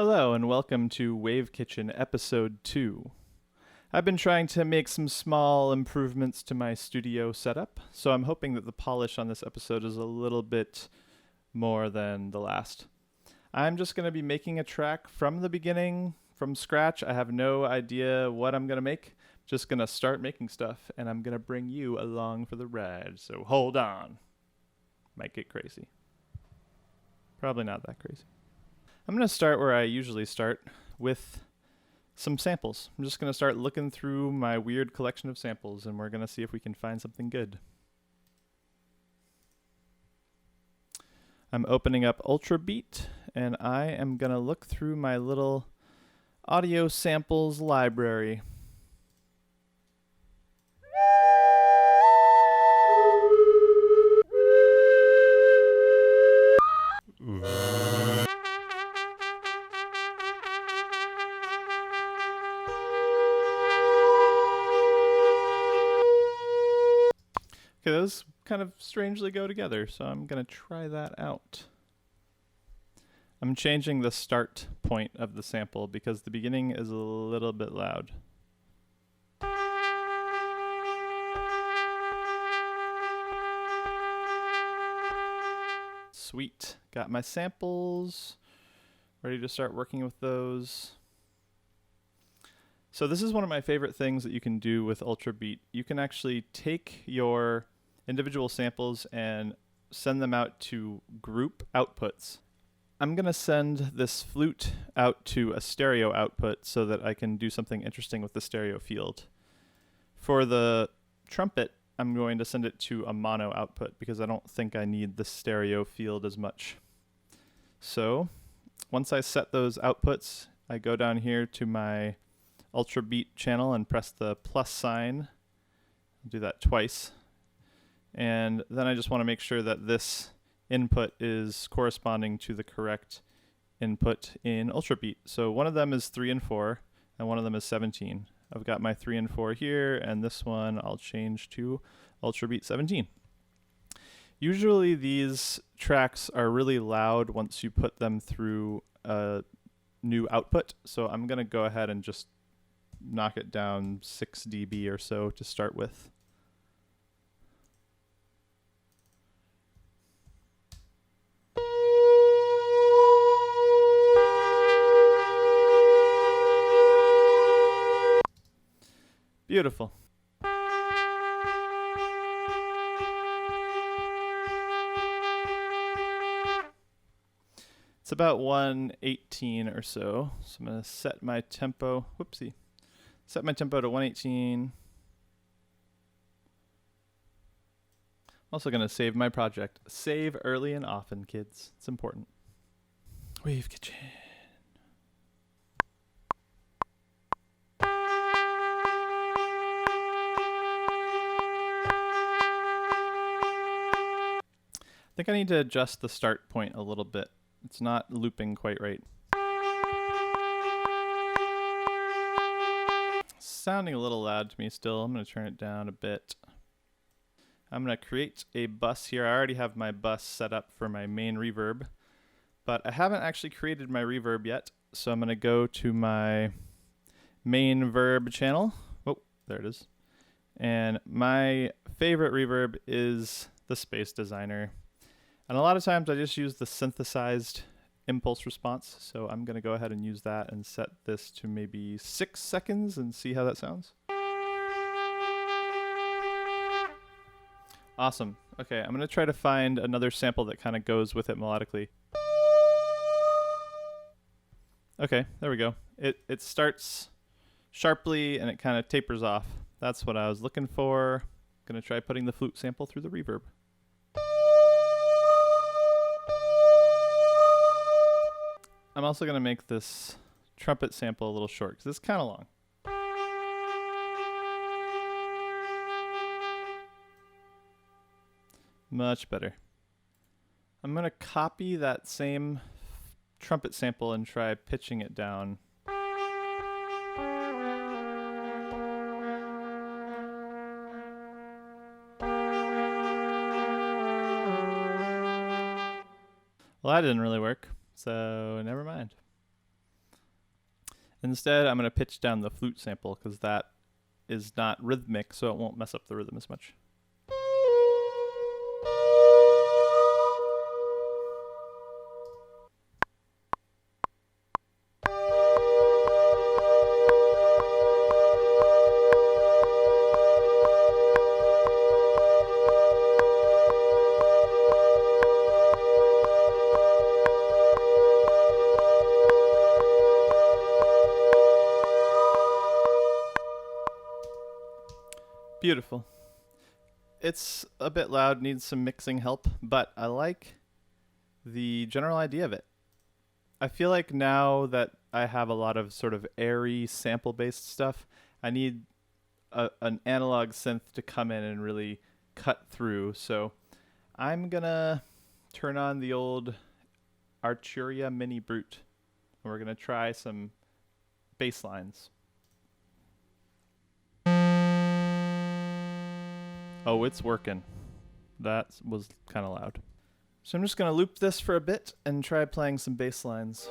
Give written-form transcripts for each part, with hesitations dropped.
Hello and welcome to Wave Kitchen Episode 2. I've been trying to make some small improvements to my studio setup, so I'm hoping that the polish on this episode is a little bit more than the last. I'm just going to be making a track from the beginning, from scratch. I have no idea what I'm going to make. Just going to start making stuff, and I'm going to bring you along for the ride, so hold on. Might get crazy. Probably not that crazy. I'm going to start where I usually start, with some samples. I'm just going to start looking through my weird collection of samples, and we're going to see if we can find something good. I'm opening up Ultrabeat, and I am going to look through my little audio samples library. Okay, those kind of strangely go together, so I'm going to try that out. I'm changing the start point of the sample because the beginning is a little bit loud. Sweet. Got my samples. Ready to start working with those. So this is one of my favorite things that you can do with Ultrabeat. You can actually take your individual samples and send them out to group outputs. I'm going to send this flute out to a stereo output so that I can do something interesting with the stereo field. For the trumpet, I'm going to send it to a mono output because I don't think I need the stereo field as much. So once I set those outputs, I go down here to my Ultrabeat channel and press the plus sign. I'll do that twice. And then I just want to make sure that this input is corresponding to the correct input in Ultrabeat. So one of them is 3 and 4, and one of them is 17. I've got my 3 and 4 here, and this one I'll change to Ultrabeat 17. Usually these tracks are really loud once you put them through a new output, so I'm going to go ahead and just knock it down 6 dB or so to start with. Beautiful. It's about 118 or so. So I'm going to set my tempo. Whoopsie. Set my tempo to 118. I'm also going to save my project. Save early and often, kids. It's important. Wave Kitchen. I think I need to adjust the start point a little bit. It's not looping quite right. Sounding a little loud to me still. I'm going to turn it down a bit. I'm going to create a bus here. I already have my bus set up for my main reverb, but I haven't actually created my reverb yet. So I'm going to go to my main verb channel. Oh, there it is. And my favorite reverb is the Space Designer. And a lot of times I just use the synthesized impulse response. So I'm going to go ahead and use that and set this to maybe 6 seconds and see how that sounds. Awesome. Okay, I'm going to try to find another sample that kind of goes with it melodically. Okay, there we go. It starts sharply and it kind of tapers off. That's what I was looking for. I'm going to try putting the flute sample through the reverb. I'm also going to make this trumpet sample a little short because it's kind of long. Much better. I'm going to copy that same trumpet sample and try pitching it down. Well, that didn't really work, so never mind. Instead, I'm going to pitch down the flute sample because that is not rhythmic, so it won't mess up the rhythm as much. Beautiful. It's a bit loud, needs some mixing help, but I like the general idea of it. I feel like now that I have a lot of sort of airy sample-based stuff, I need an analog synth to come in and really cut through. So I'm gonna turn on the old Arturia Mini Brute, and we're gonna try some bass lines. Oh, it's working. That was kind of loud. So I'm just going to loop this for a bit and try playing some bass lines.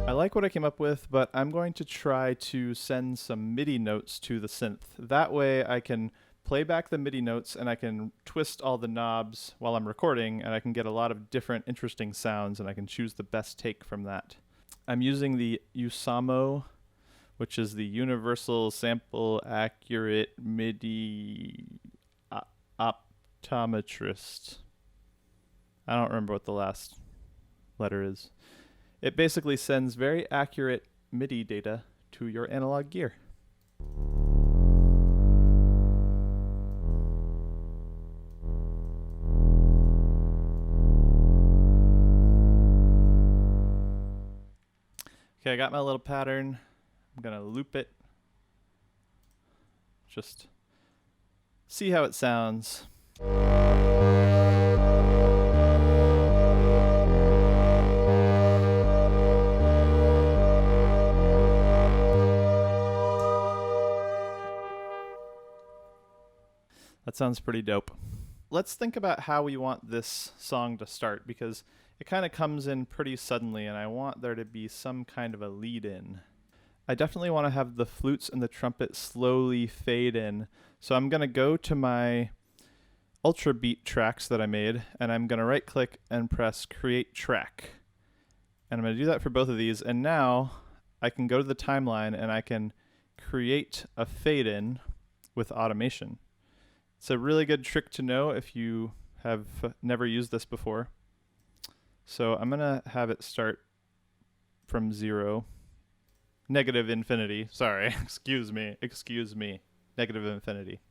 I like what I came up with, but I'm going to try to send some MIDI notes to the synth. That way I can play back the MIDI notes and I can twist all the knobs while I'm recording, and I can get a lot of different interesting sounds, and I can choose the best take from that. I'm using the USAMO, which is the Universal Sample Accurate MIDI Optometrist. I don't remember what the last letter is. It basically sends very accurate MIDI data to your analog gear. Okay, I got my little pattern. I'm going to loop it. Just see how it sounds. That sounds pretty dope. Let's think about how we want this song to start, because it kind of comes in pretty suddenly, and I want there to be some kind of a lead in. I definitely want to have the flutes and the trumpet slowly fade in. So I'm going to go to my Ultra Beat tracks that I made, and I'm going to right click and press Create Track. And I'm going to do that for both of these. And now I can go to the timeline and I can create a fade in with automation. It's a really good trick to know if you have never used this before. So I'm going to have it start from 0. Negative infinity. Sorry. Excuse me. Negative infinity.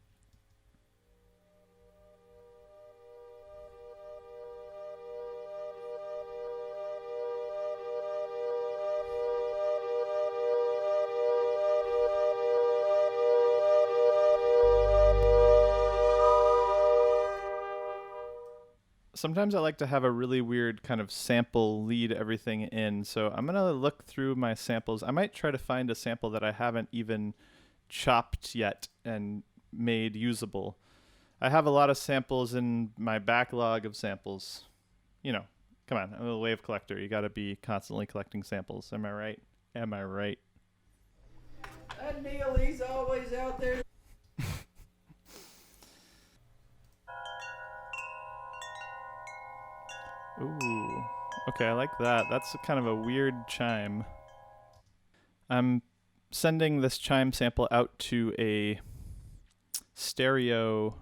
Sometimes I like to have a really weird kind of sample lead everything in. So I'm going to look through my samples. I might try to find a sample that I haven't even chopped yet and made usable. I have a lot of samples in my backlog of samples. You know, come on, I'm a wave collector. You got to be constantly collecting samples. Am I right? Am I right? That Neil, he's always out there. Ooh, okay, I like that. That's kind of a weird chime. I'm sending this chime sample out to a stereo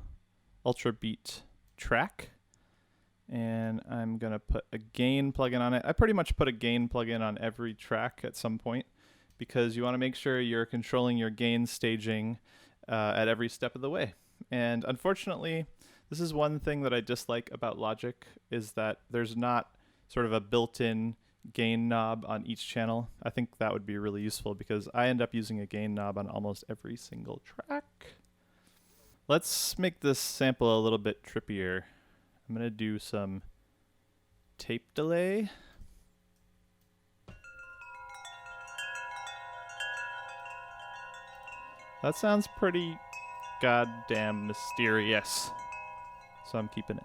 Ultra Beat track, and I'm going to put a gain plugin on it. I pretty much put a gain plugin on every track at some point, because you want to make sure you're controlling your gain staging at every step of the way. And unfortunately, this is one thing that I dislike about Logic, is that there's not sort of a built-in gain knob on each channel. I think that would be really useful, because I end up using a gain knob on almost every single track. Let's make this sample a little bit trippier. I'm going to do some tape delay. That sounds pretty goddamn mysterious. So I'm keeping it.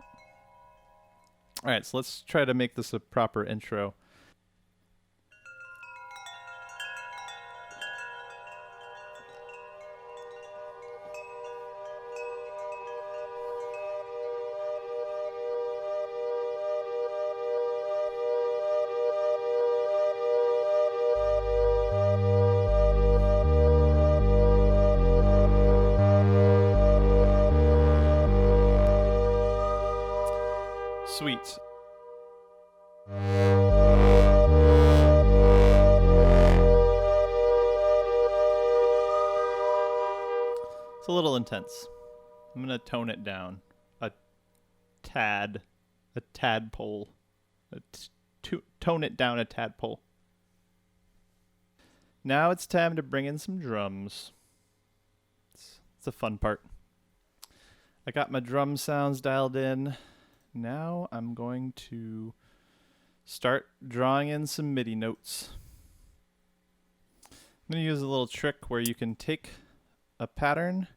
Alright, so let's try to make this a proper intro. Sweet. It's a little intense. I'm gonna tone it down a tad, a tadpole, tone it down a tadpole. Now it's time to bring in some drums. It's a fun part. I got my drum sounds dialed in. Now I'm going to start drawing in some MIDI notes. I'm going to use a little trick where you can take a pattern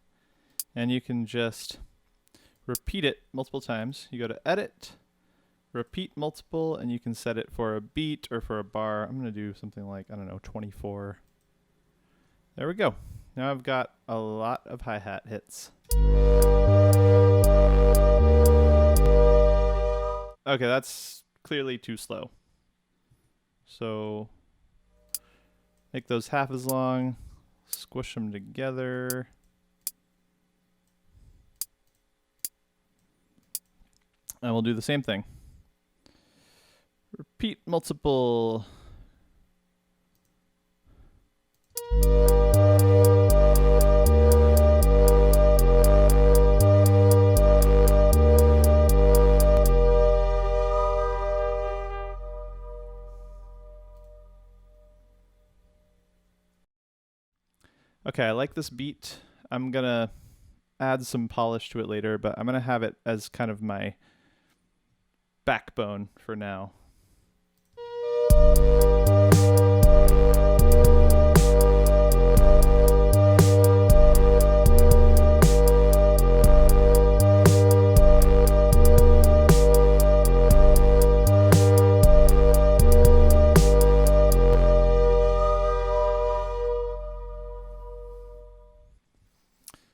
and you can just repeat it multiple times. You go to Edit, Repeat Multiple, and you can set it for a beat or for a bar. I'm going to do something like, I don't know, 24. There we go. Now I've got a lot of hi-hat hits. Okay, that's clearly too slow. So make those half as long, squish them together. And we'll do the same thing. Repeat multiple. Okay, I like this beat. I'm gonna add some polish to it later, but I'm gonna have it as kind of my backbone for now.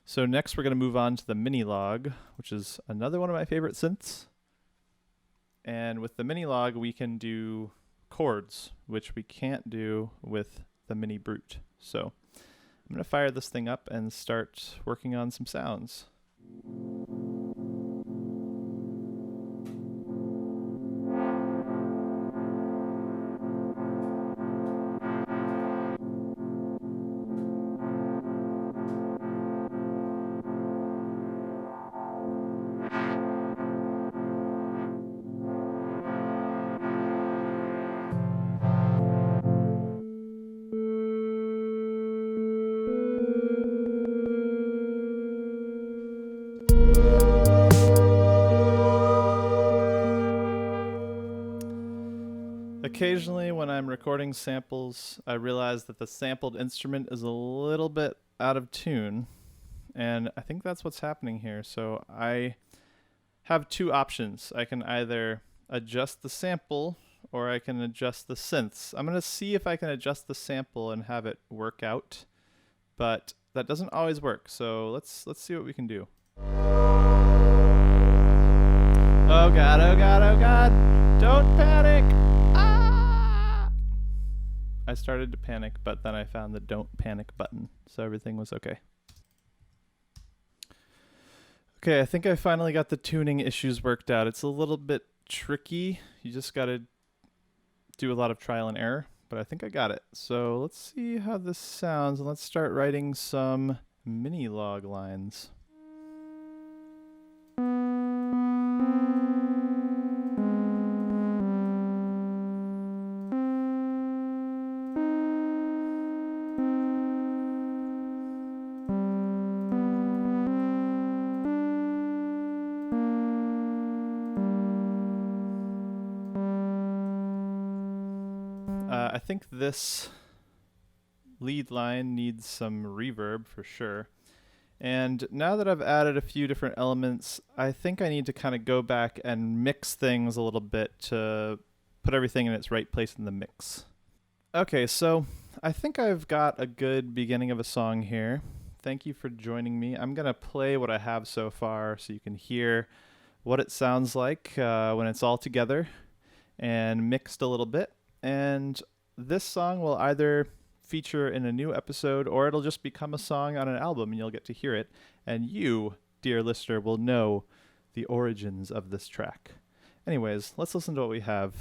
So next we're going to move on to the mini log, which is another one of my favorite synths. And with the mini log, we can do chords, which we can't do with the mini brute. So I'm going to fire this thing up and start working on some sounds. Occasionally when I'm recording samples, I realize that the sampled instrument is a little bit out of tune, and I think that's what's happening here. So I have two options. I can either adjust the sample or I can adjust the synths. I'm going to see if I can adjust the sample and have it work out, but that doesn't always work. So let's see what we can do. Oh god, oh god, oh god. Don't panic. I started to panic, but then I found the don't panic button, so everything was okay. Okay, I think I finally got the tuning issues worked out. It's a little bit tricky. You just got to do a lot of trial and error, but I think I got it. So let's see how this sounds, and let's start writing some mini log lines. I think this lead line needs some reverb for sure. And now that I've added a few different elements, I think I need to kind of go back and mix things a little bit to put everything in its right place in the mix. Okay, so I think I've got a good beginning of a song here. Thank you for joining me. I'm going to play what I have so far so you can hear what it sounds like when it's all together and mixed a little bit. And this song will either feature in a new episode or it'll just become a song on an album and you'll get to hear it. And you, dear listener, will know the origins of this track. Anyways, let's listen to what we have.